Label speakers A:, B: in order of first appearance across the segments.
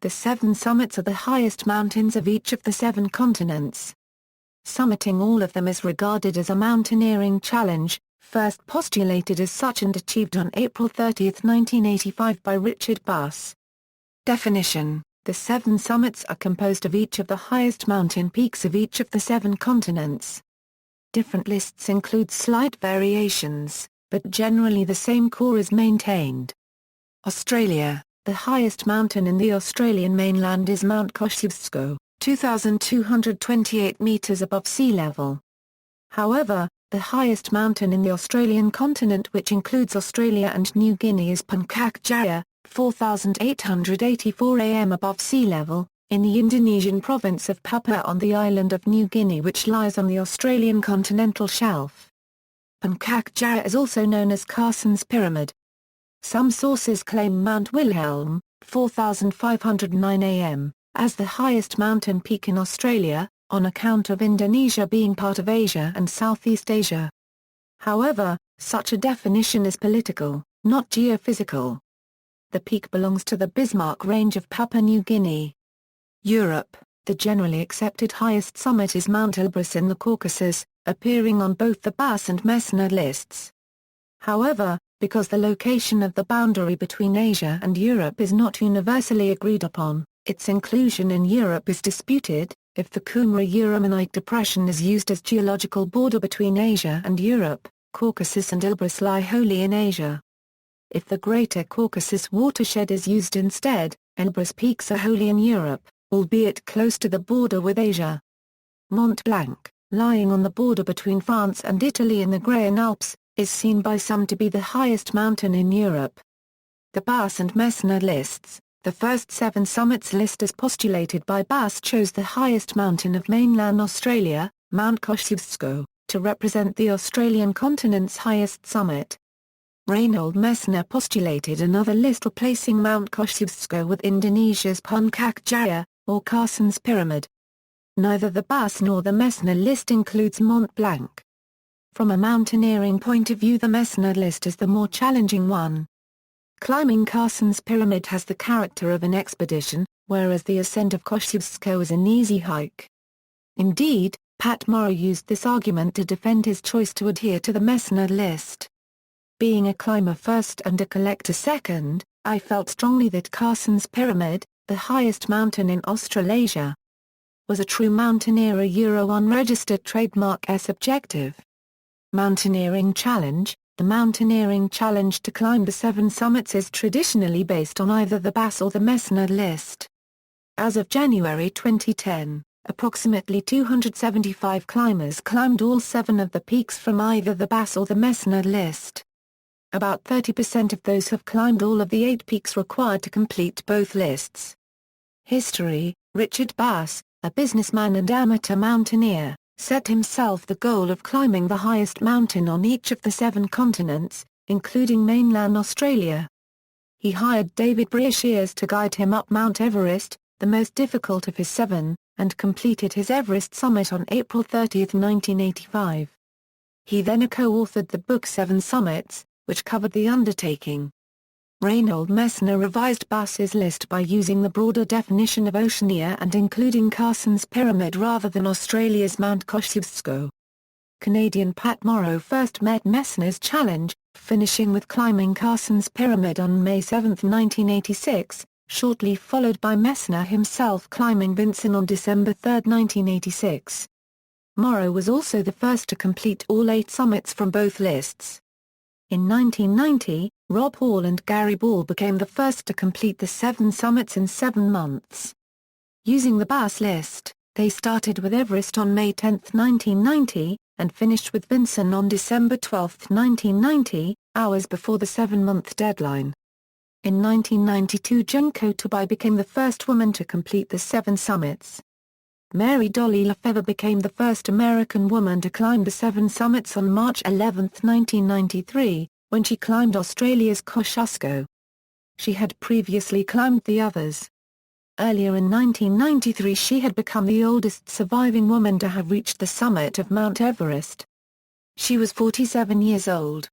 A: The 7 summits are the highest mountains of each of the 7 continents. Summiting all of them is regarded as a mountaineering challenge, first postulated as such and achieved on April 30, 1985 by Richard Buss. Definition: the 7 summits are composed of each of the highest mountain peaks of each of the 7 continents. Different lists include slight variations, but generally the same core is maintained. Australia: the highest mountain in the Australian mainland is Mount Kosciuszko, 2,228 meters above sea level. However, the highest mountain in the Australian continent, which includes Australia and New Guinea, is Puncak Jaya, 4,884 am above sea level, in the Indonesian province of Papua on the island of New Guinea, which lies on the Australian continental shelf. Puncak Jaya is also known as Carson's Pyramid. Some sources claim Mount Wilhelm, 4,509 am, as the highest mountain peak in Australia, on account of Indonesia being part of Asia and Southeast Asia. However, such a definition is political, not geophysical. The peak belongs to the Bismarck Range of Papua New Guinea. Europe: the generally accepted highest summit is Mount Elbrus in the Caucasus, appearing on both the Bass and Messner lists. However, because the location of the boundary between Asia and Europe is not universally agreed upon, its inclusion in Europe is disputed. If the Kumara-Uramanite Depression is used as geological border between Asia and Europe, Caucasus and Elbrus lie wholly in Asia. If the Greater Caucasus watershed is used instead, Elbrus peaks are wholly in Europe, albeit close to the border with Asia. Mont Blanc, lying on the border between France and Italy in the Grayan Alps, is seen by some to be the highest mountain in Europe. The Bass and Messner lists, the first 7 summits list as postulated by Bass, chose the highest mountain of mainland Australia, Mount Kosciuszko, to represent the Australian continent's highest summit. Reinhold Messner postulated another list replacing Mount Kosciuszko with Indonesia's Puncak Jaya, or Carson's Pyramid. Neither the Bass nor the Messner list includes Mont Blanc. From a mountaineering point of view, the Messner list is the more challenging one. Climbing Carson's Pyramid has the character of an expedition, whereas the ascent of Kosciuszko is an easy hike. Indeed, Pat Morrow used this argument to defend his choice to adhere to the Messner list. Being a climber first and a collector second, I felt strongly that Carson's Pyramid, the highest mountain in Australasia, was a true mountaineer, a Euro unregistered trademark S objective. Mountaineering Challenge: the Mountaineering Challenge to climb the 7 summits is traditionally based on either the Bass or the Messner list. As of January 2010, approximately 275 climbers climbed all 7 of the peaks from either the Bass or the Messner list. About 30% of those have climbed all of the 8 peaks required to complete both lists. History: Richard Buss, a businessman and amateur mountaineer, set himself the goal of climbing the highest mountain on each of the 7 continents, including mainland Australia. He hired David Breashears to guide him up Mount Everest, the most difficult of his 7, and completed his Everest summit on April 30, 1985. He then co-authored the book 7 Summits, which covered the undertaking. Reinhold Messner revised Buss's list by using the broader definition of Oceania and including Carson's Pyramid rather than Australia's Mount Kosciuszko. Canadian Pat Morrow first met Messner's challenge, finishing with climbing Carson's Pyramid on May 7, 1986, shortly followed by Messner himself climbing Vinson on December 3, 1986. Morrow was also the first to complete all 8 summits from both lists. In 1990, Rob Hall and Gary Ball became the first to complete the 7 summits in 7 months. Using the Bass list, they started with Everest on May 10, 1990, and finished with Vinson on December 12, 1990, hours before the 7-month deadline. In 1992, Junko Tabei became the first woman to complete the 7 summits. Mary Dolly Lefevre became the first American woman to climb the 7 summits on March 11, 1993, when she climbed Australia's Kosciuszko. She had previously climbed the others. Earlier in 1993, she had become the oldest surviving woman to have reached the summit of Mount Everest. She was 47 years old.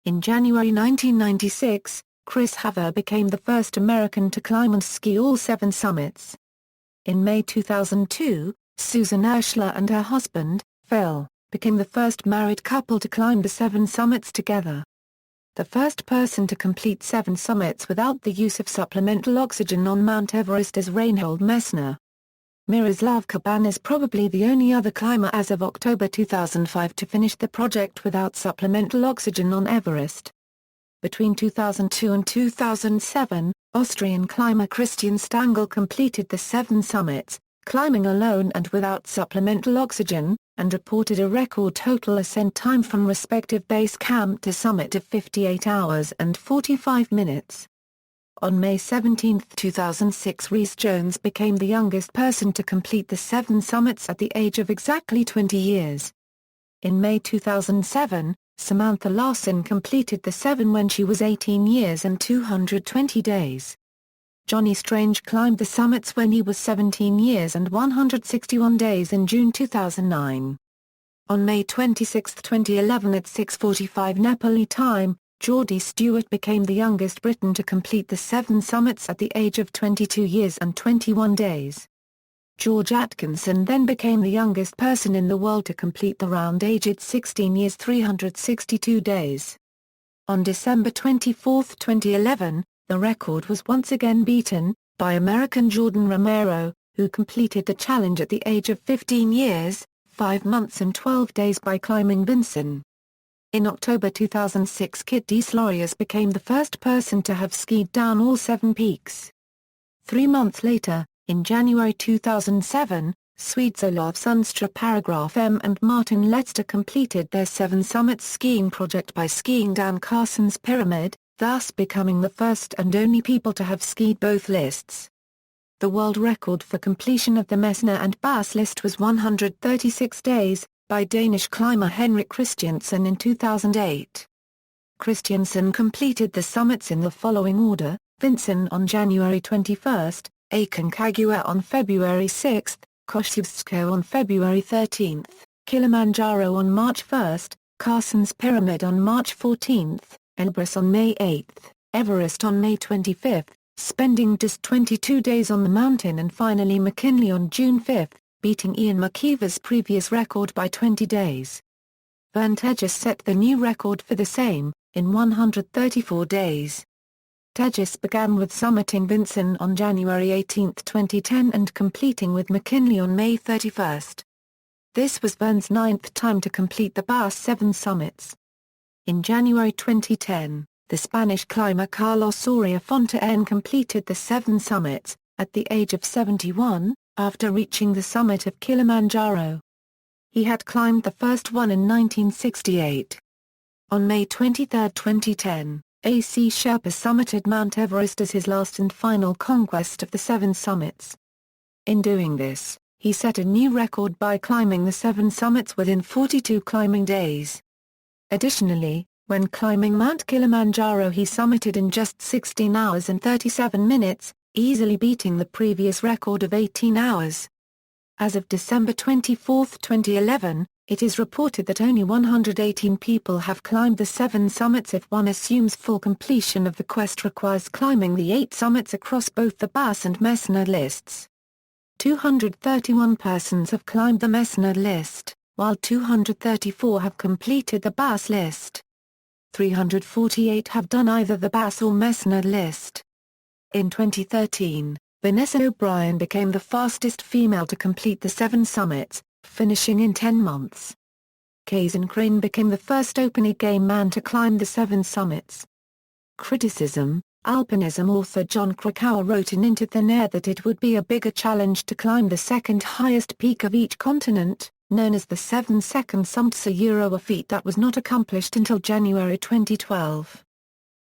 A: In January 1996, Chris Haver became the first American to climb and ski all 7 summits. In May 2002, Susan Urschler and her husband, Phil, became the first married couple to climb the 7 summits together. The first person to complete 7 summits without the use of supplemental oxygen on Mount Everest is Reinhold Messner. Miroslav Kuban is probably the only other climber as of October 2005 to finish the project without supplemental oxygen on Everest. Between 2002 and 2007, Austrian climber Christian Stangl completed the 7 summits, climbing alone and without supplemental oxygen, and reported a record total ascent time from respective base camp to summit of 58 hours and 45 minutes. On May 17, 2006, Rhys Jones became the youngest person to complete the 7 summits at the age of exactly 20 years. In May 2007, Samantha Larson completed the 7 when she was 18 years and 220 days. Johnny Strange climbed the summits when he was 17 years and 161 days in June 2009. On May 26, 2011 at 6:45 Nepali time, Geordie Stewart became the youngest Briton to complete the 7 summits at the age of 22 years and 21 days. George Atkinson then became the youngest person in the world to complete the round aged 16 years 362 days. On December 24, 2011, the record was once again beaten, by American Jordan Romero, who completed the challenge at the age of 15 years, 5 months and 12 days by climbing Vinson. In October 2006, Kit Deslorius became the first person to have skied down all 7 peaks. 3 months later, in January 2007, Swedes Olof Sundström, Paragraph M and Martin Letzter completed their 7 summits skiing project by skiing down Carson's Pyramid, thus becoming the first and only people to have skied both lists. The world record for completion of the Messner and Bass list was 136 days, by Danish climber Henrik Christiansen in 2008. Christiansen completed the summits in the following order: Vinson on January 21, Aconcagua on February 6, Kosciuszko on February 13, Kilimanjaro on March 1, Carson's Pyramid on March 14, Elbrus on May 8, Everest on May 25, spending just 22 days on the mountain, and finally McKinley on June 5, beating Ian McKeever's previous record by 20 days. Bernd Tegese set the new record for the same, in 134 days. Tegese began with summiting Vinson on January 18, 2010 and completing with McKinley on May 31. This was Bernd's 9th time to complete the Bass 7 summits. In January 2010, the Spanish climber Carlos Oriya Fontaine completed the 7 summits, at the age of 71, after reaching the summit of Kilimanjaro. He had climbed the first one in 1968. On May 23, 2010, A.C. Sherpa summited Mount Everest as his last and final conquest of the 7 summits. In doing this, he set a new record by climbing the 7 summits within 42 climbing days. Additionally, when climbing Mount Kilimanjaro he summited in just 16 hours and 37 minutes, easily beating the previous record of 18 hours. As of December 24, 2011, it is reported that only 118 people have climbed the 7 summits if one assumes full completion of the quest requires climbing the 8 summits across both the Bass and Messner lists. 231 persons have climbed the Messner list, while 234 have completed the Bass list. 348 have done either the Bass or Messner list. In 2013, Vanessa O'Brien became the fastest female to complete the 7 summits, finishing in 10 months. Kazan Crane became the first openly gay man to climb the 7 summits. Criticism: Alpinism author John Krakauer wrote in Into Thin Air that it would be a bigger challenge to climb the second highest peak of each continent, known as the 7-second summit, a feat that was not accomplished until January 2012.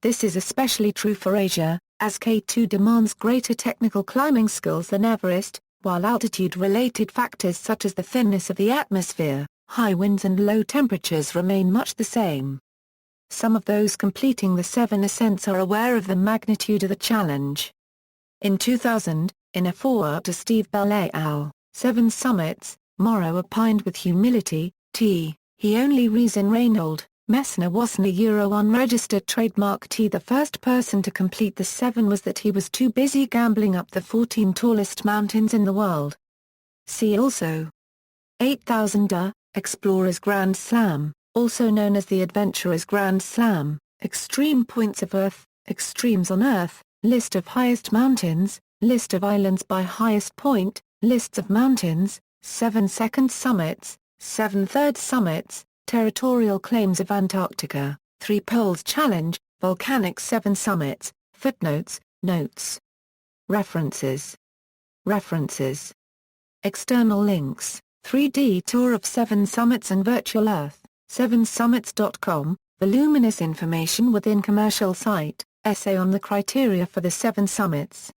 A: This is especially true for Asia, as K2 demands greater technical climbing skills than Everest, while altitude-related factors such as the thinness of the atmosphere, high winds and low temperatures remain much the same. Some of those completing the 7 ascents are aware of the magnitude of the challenge. In 2000, in a foreword to Steve Bell et al., 7 Summits, Morrow opined with humility, he only reason Reinhold, Messner Wasner Euro unregistered trademark T. The first person to complete the 7 was that he was too busy gambling up the 14 tallest mountains in the world. See also 8000 Explorer's Grand Slam, also known as the Adventurer's Grand Slam, Extreme Points of Earth, Extremes on Earth, List of Highest Mountains, List of Islands by Highest Point, Lists of Mountains, 7 Second Summits, 7 Third Summits, Territorial Claims of Antarctica, 3 Poles Challenge, Volcanic 7 Summits, Footnotes, Notes. References. External links, 3D Tour of 7 Summits and Virtual Earth, 7summits.com, voluminous information within commercial site, essay on the criteria for the 7 summits.